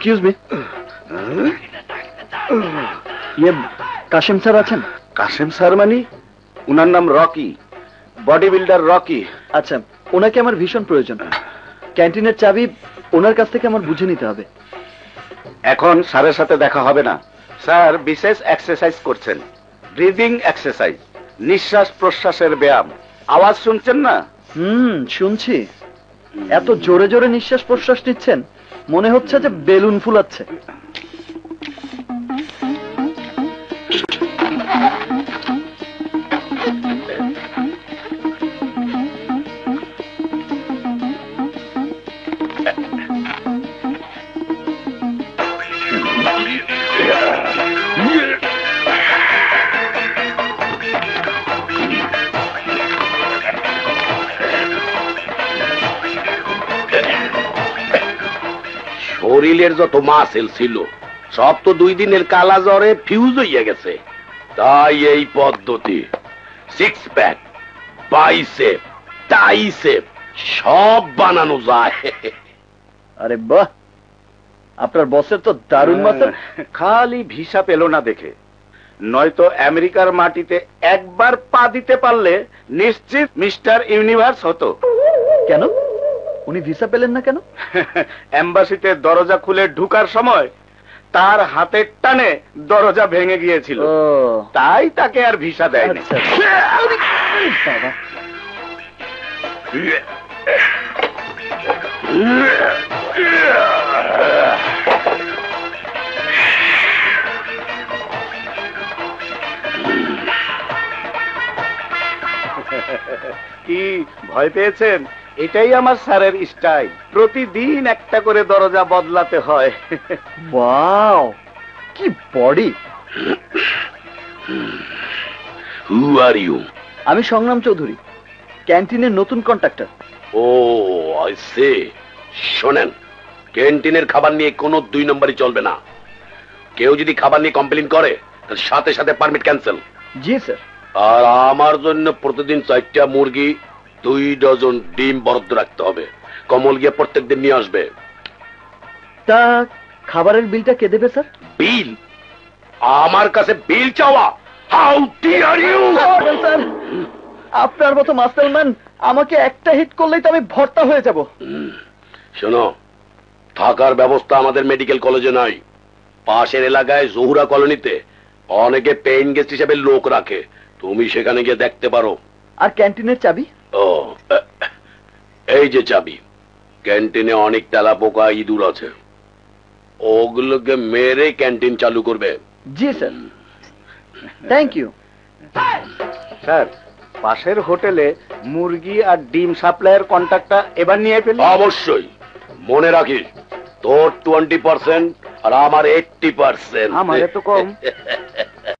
Excuse me, ইয়ে Kashem sir আছেন? Kashem sir মানে? উনার নাম রকি, বডি বিল্ডার রকি। আচ্ছা, ওনাকে আমার ভীষণ প্রয়োজন। ক্যান্টিনের চাবি ওনার কাছ থেকে আমার বুঝে নিতে হবে। এখন স্যারের সাথে দেখা হবে না। স্যার বিশেষ এক্সারসাইজ করছেন, ব্রিদিং এক্সারসাইজ, নিঃশ্বাস প্রশ্বাসের ব্যায়াম। আওয়াজ শুনছেন না? শুনছি। এত জোরে জোরে নিঃশ্বাস প্রশ্বাস নিচ্ছেন, মনে হচ্ছে যে বেলুন ফুলাচ্ছে। শরীরের যত মাসেল ছিল সব তো 2 দিনের কালা জ্বরে ফিউজ হইয়া গেছে। তাই এই পদ্ধতি, 6 প্যাক, বাইসেপ, টাইসেপ সব বানানো যায়। আরে বাহ, আপনার বসের তো দারুণ মাসেল। খালি ভিসা পেল না দেখে, নয়তো আমেরিকার মাটিতে একবার পা দিতে পারলে নিশ্চিত মিস্টার ইউনিভার্স হতো। কেন উনি ভিসা পেলেন না কেন? এম্বাসিতে দরজা খুলে ঢুকার সময় তার হাতের টানে দরজা ভেঙে গিয়েছিল, তাই তাকে আর ভিসা দেয়নি। বাবা, কি ভয় পেয়েছেন? এটাই আমার স্যারের স্টাইল, প্রতিদিন একটা করে দরজা বদলাতে হয়। ওয়াও, কি বডি! Who are you? আমি সংগ্রাম চৌধুরী, ক্যান্টিনের নতুন কন্ট্রাক্টর। O I say. শোনেন, ক্যান্টিনের খাবার নিয়ে কোনো 2 নম্বরই চলবে না। কেউ যদি খাবার নিয়ে কমপ্লেইন করে তার সাথে সাথে পারমিট ক্যান্সেল। জি স্যার। আর আমার জন্য প্রতিদিন 4টা মুরগি, 2 ডজন ডিম বরাদ্দ রাখতে হবে। কমল গিয়ে প্রত্যেকদিন নিয়ে আসবে। তা খাবারের বিলটা কে দেবে স্যার? বিল? আমার কাছে বিল চাওয়া? How deer you! স্যার, আপনার মতো মাস্টারম্যান আমাকে একটা হিট করলেই তো আমি ভর্তা হয়ে যাব। শোনো, থাকার ব্যবস্থা আমাদের মেডিকেল কলেজে নাই। পাশের এলাকায় জহুরা কলোনিতে অনেকে পেইন গেস্ট হিসেবে লোক রাখে, তুমি সেখানে গিয়ে দেখতে পারো। আর ক্যান্টিনের চাবি? ও, এই যে চাবি। ক্যান্টিনে অনেক তেলাপোকা, ইঁদুর আছে, ওগুলোকে মেরে ক্যান্টিন চালু করবে। জি স্যার। থ্যাংক ইউ স্যার, পাশের হোটেলে মুরগি আর ডিম সাপ্লাইয়ের কন্ট্রাক্টটা এবার নিয়ে ফেলি। অবশ্যই। মনে রাখিস, তোর 20% আর আমার 80%। আমার এত কম?